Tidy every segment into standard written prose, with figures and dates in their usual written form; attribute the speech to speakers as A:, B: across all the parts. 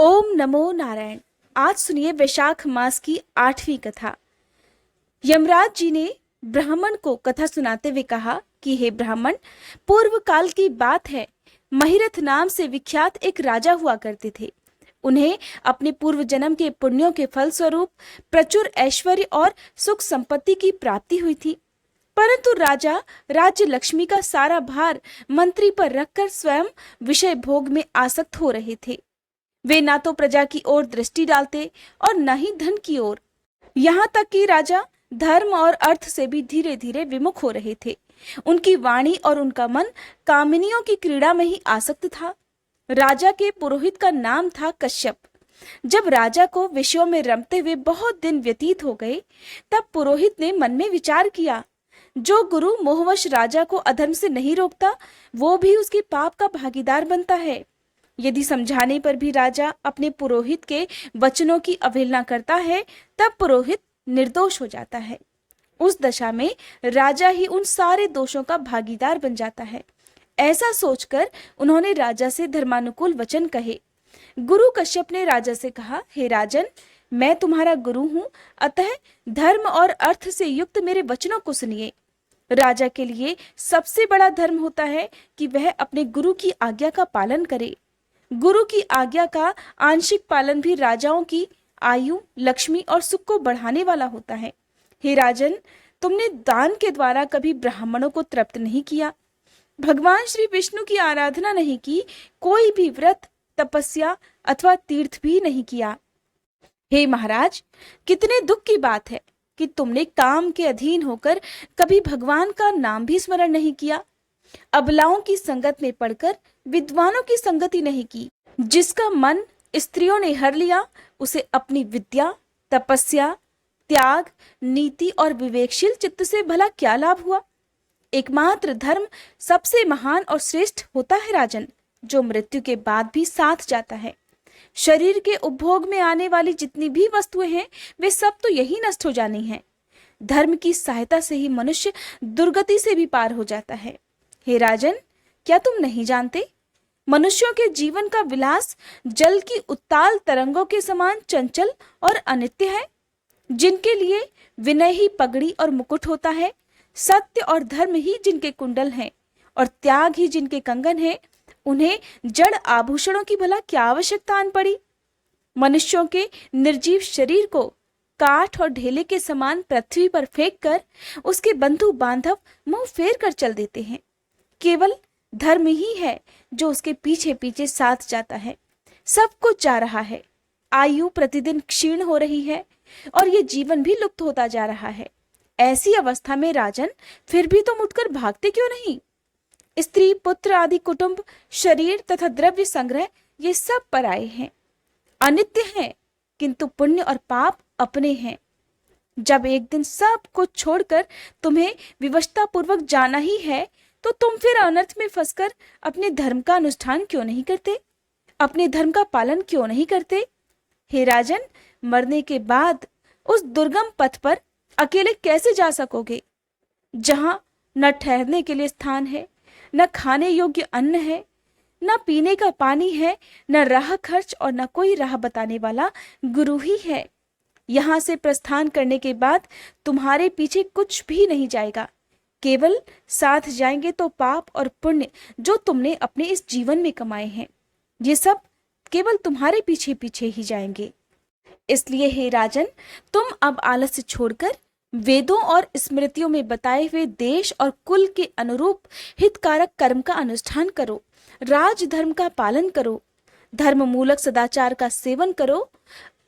A: ओम नमो नारायण। आज सुनिए वैशाख मास की 8वीं कथा। यमराज जी ने ब्राह्मण को कथा सुनाते हुए कहा कि हे ब्राह्मण, पूर्व काल की बात है। महिरथ नाम से विख्यात एक राजा हुआ करते थे। उन्हें अपने पूर्व जन्म के पुण्यों के फल स्वरूप प्रचुर ऐश्वर्य और सुख संपत्ति की प्राप्ति हुई थी। परंतु राजा राज्य लक्ष्मी का सारा भार मंत्री पर रखकर स्वयं विषय भोग में आसक्त हो रहे थे। वे ना तो प्रजा की ओर दृष्टि डालते और न ही धन की ओर। यहाँ तक कि राजा धर्म और अर्थ से भी धीरे धीरे विमुख हो रहे थे। उनकी वाणी और उनका मन कामिनियों की क्रीड़ा में ही आसक्त था। राजा के पुरोहित का नाम था कश्यप। जब राजा को विषयों में रमते हुए बहुत दिन व्यतीत हो गए, तब पुरोहित ने मन में विचार किया, जो गुरु मोहवश राजा को अधर्म से नहीं रोकता, वो भी उसके पाप का भागीदार बनता है। यदि समझाने पर भी राजा अपने पुरोहित के वचनों की अवहेलना करता है, तब पुरोहित निर्दोष हो जाता है। उस दशा में राजा ही उन सारे दोषों का भागीदार बन जाता है। ऐसा सोचकर उन्होंने राजा से धर्मानुकूल वचन कहे। गुरु कश्यप ने राजा से कहा, हे राजन, मैं तुम्हारा गुरु हूं, अतः धर्म और अर्थ से युक्त मेरे वचनों को सुनिए। राजा के लिए सबसे बड़ा धर्म होता है कि वह अपने गुरु की आज्ञा का पालन करे। गुरु की आज्ञा का आंशिक पालन भी राजाओं की आयु, लक्ष्मी और सुख को बढ़ाने वाला होता है। हे राजन, तुमने दान के द्वारा कभी ब्राह्मणों को तृप्त नहीं किया, भगवान श्री विष्णु की आराधना नहीं की, कोई भी व्रत, तपस्या अथवा तीर्थ भी नहीं किया। हे महाराज, कितने दुख की बात है कि तुमने काम के अधीन होकर कभी भगवान का नाम भी स्मरण नहीं किया। अबलाओं की संगत में पड़कर विद्वानों की संगति नहीं की। जिसका मन स्त्रियों ने हर लिया, उसे अपनी विद्या, तपस्या, त्याग, नीति और विवेकशील चित्त से भला क्या लाभ हुआ। एकमात्र धर्म सबसे महान और श्रेष्ठ होता है राजन, जो मृत्यु के बाद भी साथ जाता है। शरीर के उपभोग में आने वाली जितनी भी वस्तुएं हैं, वे सब तो यही नष्ट हो जानी हैं। धर्म की सहायता से ही मनुष्य दुर्गति से भी पार हो जाता है। हे राजन, क्या तुम नहीं जानते, मनुष्यों के जीवन का विलास जल की उत्ताल तरंगों के समान चंचल और अनित्य है। जिनके लिए विनय ही पगड़ी और मुकुट होता है, सत्य और धर्म ही जिनके कुंडल हैं और त्याग ही जिनके कंगन हैं, उन्हें जड़ आभूषणों की भला क्या आवश्यकता आन पड़ी। मनुष्यों के निर्जीव शरीर को काठ और ढेले के समान पृथ्वी पर फेंक कर उसके बंधु बांधव मुंह फेर कर चल देते हैं। केवल धर्म ही है जो उसके पीछे पीछे साथ जाता है। सब कुछ जा रहा है, आयु प्रतिदिन क्षीण हो रही है और ये जीवन भी लुप्त होता जा रहा है। ऐसी अवस्था में राजन, फिर भी तुम उठकर भागते क्यों नहीं। स्त्री, पुत्र आदि कुटुंब, शरीर तथा द्रव्य संग्रह, ये सब पराये हैं, अनित्य हैं, किंतु पुण्य और पाप अपने हैं। जब एक दिन सब कुछ छोड़कर तुम्हें विवशता पूर्वक जाना ही है, तो तुम फिर अनर्थ में फंसकर अपने धर्म का अनुष्ठान क्यों नहीं करते, अपने धर्म का पालन क्यों नहीं करते। हे राजन, मरने के बाद उस दुर्गम पथ पर अकेले कैसे जा सकोगे, जहां न ठहरने के लिए स्थान है, न खाने योग्य अन्न है, न पीने का पानी है, न राह खर्च और न कोई राह बताने वाला गुरु ही है। यहां से प्रस्थान करने के बाद तुम्हारे पीछे कुछ भी नहीं जाएगा। केवल साथ जाएंगे तो पाप और पुण्य जो तुमने अपने इस जीवन में कमाए हैं, ये सब केवल तुम्हारे पीछे पीछे ही जाएंगे। इसलिए हे राजन, तुम अब आलस्य छोड़कर वेदों और स्मृतियों में बताए हुए देश और कुल के अनुरूप हितकारक कर्म का अनुष्ठान करो, राजधर्म का पालन करो, धर्म मूलक सदाचार का सेवन करो।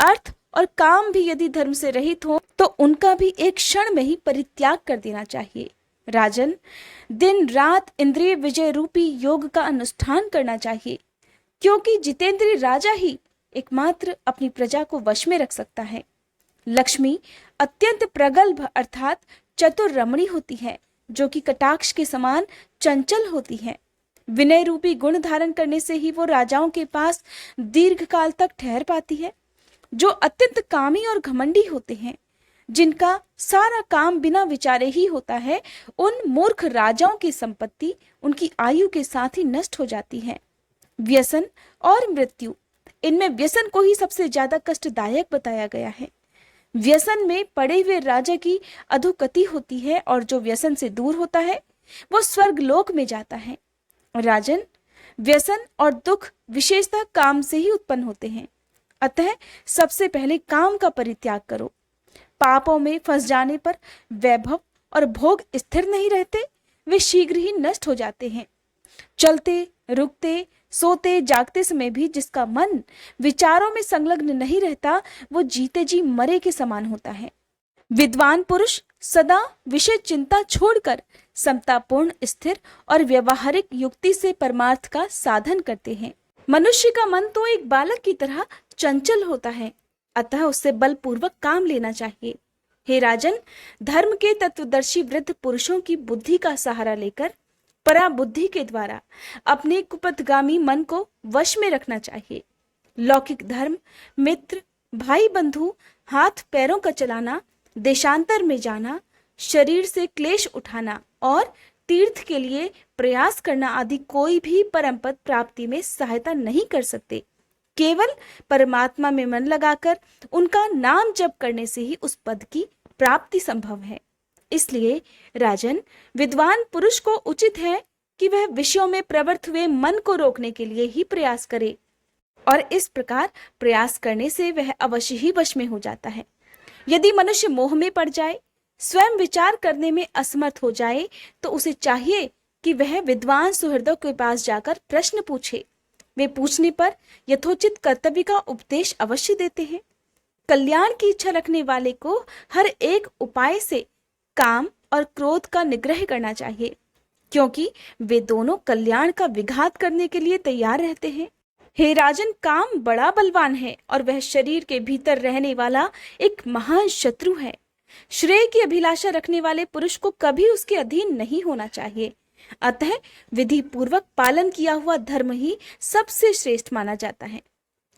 A: अर्थ और काम भी यदि धर्म से रहित हो, तो उनका भी एक क्षण में ही परित्याग कर देना चाहिए। राजन, दिन रात इंद्रिय विजय रूपी योग का अनुष्ठान करना चाहिए, क्योंकि जितेंद्रिय राजा ही एकमात्र अपनी प्रजा को वश में रख सकता है। लक्ष्मी अत्यंत प्रगल्भ अर्थात चतुर रमणी होती है, जो कि कटाक्ष के समान चंचल होती है। विनय रूपी गुण धारण करने से ही वो राजाओं के पास दीर्घ काल तक ठहर पाती है। जो अत्यंत कामी और घमंडी होते हैं, जिनका सारा काम बिना विचारे ही होता है, उन मूर्ख राजाओं की संपत्ति उनकी आयु के साथ ही नष्ट हो जाती है। व्यसन और मृत्यु इनमें व्यसन को ही सबसे ज्यादा कष्टदायक बताया गया है। व्यसन में पड़े हुए राजा की अधोगति होती है और जो व्यसन से दूर होता है वो स्वर्ग लोक में जाता है। राजन, व्यसन और दुख विशेषतः काम से ही उत्पन्न होते हैं। अतः सबसे पहले काम का परित्याग करो। पापों में फंस जाने पर वैभव और भोग स्थिर नहीं रहते, वे शीघ्र ही नष्ट हो जाते हैं। चलते, रुकते, सोते, जागते समय भी जिसका मन विचारों में संलग्न नहीं रहता, वो जीते जी मरे के समान होता है। विद्वान पुरुष सदा विषय चिंता छोड़कर समतापूर्ण, स्थिर और व्यवहारिक युक्ति से परमार्थ का साधन करते हैं। मनुष्य का मन तो एक बालक की तरह चंचल होता है, अतः उससे बलपूर्वक काम लेना चाहिए। हे राजन, धर्म के तत्वदर्शी वृद्ध पुरुषों की बुद्धि का सहारा लेकर पराबुद्धि के द्वारा अपने कुपथगामी मन को वश में रखना चाहिए। लौकिक धर्म, मित्र, भाई बंधु, हाथ पैरों का चलाना, देशांतर में जाना, शरीर से क्लेश उठाना और तीर्थ के लिए प्रयास करना आदि कोई भी परम पद प्राप्ति में सहायता नहीं कर सकते। केवल परमात्मा में मन लगाकर उनका नाम जप करने से ही उस पद की प्राप्ति संभव है। इसलिए राजन, विद्वान पुरुष को उचित है कि वह विषयों में प्रवृत्त हुए मन को रोकने के लिए ही प्रयास करे, और इस प्रकार प्रयास करने से वह अवश्य ही वश में हो जाता है। यदि मनुष्य मोह में पड़ जाए, स्वयं विचार करने में असमर्थ हो जाए, तो उसे चाहिए कि वह विद्वान सुहृदों के पास जाकर प्रश्न पूछे। वे पूछने पर यथोचित कर्तव्य का उपदेश अवश्य देते हैं। कल्याण की इच्छा रखने वाले को हर एक उपाय से काम और क्रोध का निग्रह करना चाहिए, क्योंकि वे दोनों कल्याण का विघात करने के लिए तैयार रहते हैं। हे राजन, काम बड़ा बलवान है और वह शरीर के भीतर रहने वाला एक महान शत्रु है। श्रेय की अभिलाषा रखने वाले पुरुष को कभी उसके अधीन नहीं होना चाहिए। अतः विधि पूर्वक पालन किया हुआ धर्म ही सबसे श्रेष्ठ माना जाता है।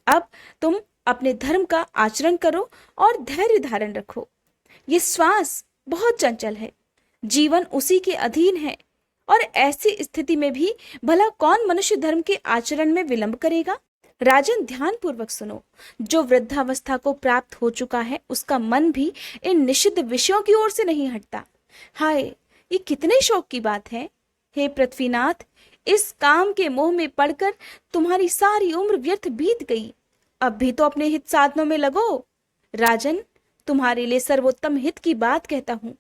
A: अब तुम अपने धर्म का आचरण करो और धैर्य धारण रखो। ये श्वास बहुत चंचल है, जीवन उसी के अधीन है, और ऐसी स्थिति में भी भला कौन मनुष्य धर्म के आचरण में विलंब करेगा। राजन, ध्यान पूर्वक सुनो। जो वृद्धावस्था को प्राप्त हो चुका है, उसका मन भी इन निषिद्ध विषयों की ओर से नहीं हटता। हाय, ये कितने शोक की बात है। हे पृथ्वीनाथ, इस काम के मोह में पड़कर तुम्हारी सारी उम्र व्यर्थ बीत गई। अब भी तो अपने हित साधनों में लगो। राजन, तुम्हारे लिए सर्वोत्तम हित की बात कहता हूँ,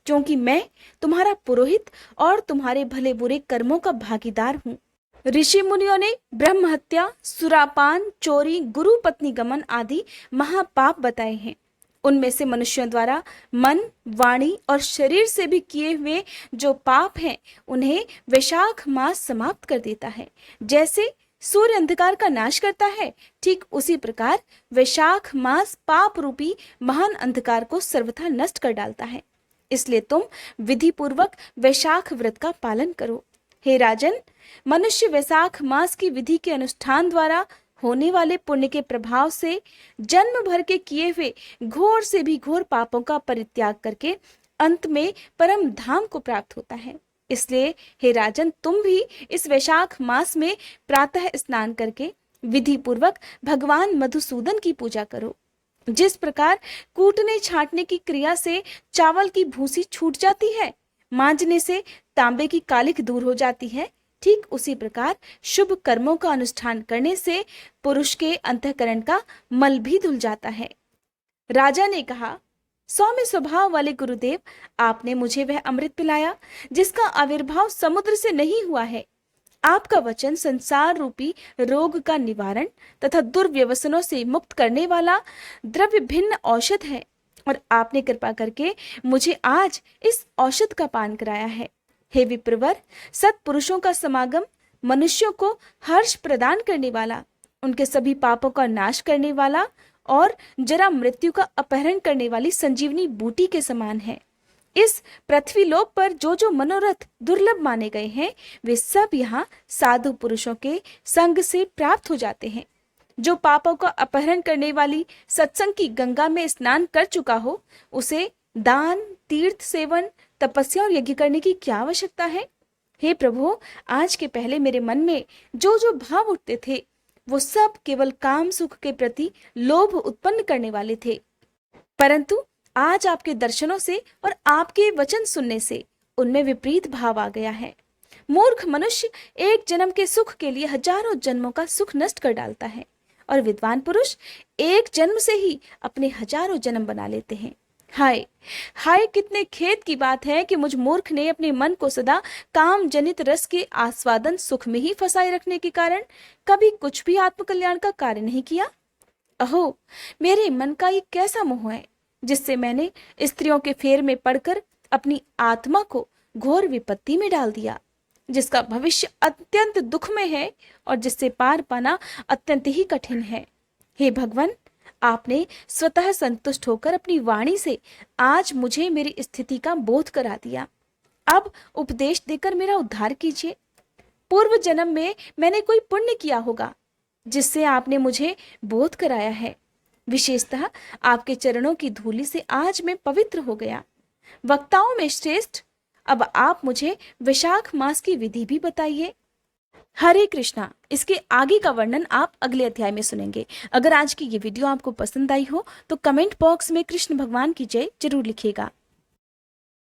A: क्योंकि मैं तुम्हारा पुरोहित और तुम्हारे भले बुरे कर्मों का भागीदार हूँ। ऋषि मुनियों ने ब्रह्म हत्या, सुरापान, चोरी, गुरु पत्नी गमन आदि महापाप बताए हैं। उनमें से मनुष्यों द्वारा मन, वाणी और शरीर से भी किए हुए जो पाप हैं, उन्हें वैशाख मास समाप्त कर देता है। जैसे सूर्य अंधकार का नाश करता है, ठीक उसी प्रकार वैशाख मास पाप रूपी महान अंधकार को सर्वथा नष्ट कर डालता है। इसलिए तुम विधि पूर्वक वैशाख व्रत का पालन करो। हे राजन, मनुष्य वैशाख मास की विधि के अनुष्ठान द्वारा होने वाले पुण्य के प्रभाव से जन्म भर के किए हुए घोर से भी घोर पापों का परित्याग करके अंत में परम धाम को प्राप्त होता है। इसलिए हे राजन, तुम भी इस वैशाख मास में प्रातः स्नान करके विधि पूर्वक भगवान मधुसूदन की पूजा करो। जिस प्रकार कूटने छांटने की क्रिया से चावल की भूसी छूट जाती है, मांजने से तांबे की कालिख दूर हो जाती है, ठीक उसी प्रकार शुभ कर्मों का अनुष्ठान करने से पुरुष के अंतःकरण का मल भी धुल जाता है। राजा ने कहा, सौम्य स्वभाव वाले गुरुदेव, आपने मुझे वह अमृत पिलाया जिसका आविर्भाव समुद्र से नहीं हुआ है। आपका वचन संसार रूपी रोग का निवारण तथा दुर्व्यसनों से मुक्त करने वाला द्रव्य भिन्न औषध है, और आपने कृपा करके मुझे आज इस औषध का पान कराया है। हे विप्रवर, सत्पुरुषों का समागम मनुष्यों को हर्ष प्रदान करने वाला, उनके सभी पापों का नाश करने वाला और जरा मृत्यु का अपहरण करने वाली संजीवनी बूटी के समान है। इस पृथ्वी लोक पर जो जो मनोरथ दुर्लभ माने गए हैं, वे सब यहाँ साधु पुरुषों के संग से प्राप्त हो जाते हैं। जो पापों का अपहरण करने वाली सत्संग की गंगा में स्नान कर चुका हो, उसे दान, तीर्थ सेवन, तपस्या और यज्ञ करने की क्या आवश्यकता है। हे प्रभु, आज के पहले मेरे मन में जो जो भाव उठते थे, वो सब केवल काम सुख के प्रति लोभ उत्पन्न करने वाले थे। परंतु आज आपके दर्शनों से और आपके वचन सुनने से उनमें विपरीत भाव आ गया है। मूर्ख मनुष्य एक जन्म के सुख के लिए हजारों जन्मों का सुख नष्ट कर डालता है और विद्वान पुरुष एक जन्म से ही अपने हजारों जन्म बना लेते हैं। हाय हाय, कितने खेद की बात है कि मुझ मूर्ख ने अपने मन को सदा काम जनित रस के आस्वादन सुख में ही फंसाए रखने के कारण कभी कुछ भी आत्मकल्याण का कार्य नहीं किया। अहो, मेरे मन का ये कैसा मोह है जिससे मैंने स्त्रियों के फेर में पड़कर अपनी आत्मा को घोर विपत्ति में डाल दिया, जिसका भविष्य अत्यंत दुखमय है और जिससे पार पाना अत्यंत ही कठिन है। हे भगवान, आपने स्वतः संतुष्ट होकर अपनी वाणी से आज मुझे मेरी स्थिति का बोध करा दिया। अब उपदेश देकर मेरा उद्धार कीजिए। पूर्व जन्म में मैंने कोई पुण्य किया होगा जिससे आपने मुझे बोध कराया है। विशेषतः आपके चरणों की धूलि से आज मैं पवित्र हो गया। वक्ताओं में श्रेष्ठ, अब आप मुझे वैशाख मास की विधि भी बताइए। हरे कृष्णा। इसके आगे का वर्णन आप अगले अध्याय में सुनेंगे। अगर आज की ये वीडियो आपको पसंद आई हो तो कमेंट बॉक्स में कृष्ण भगवान की जय जरूर लिखिएगा।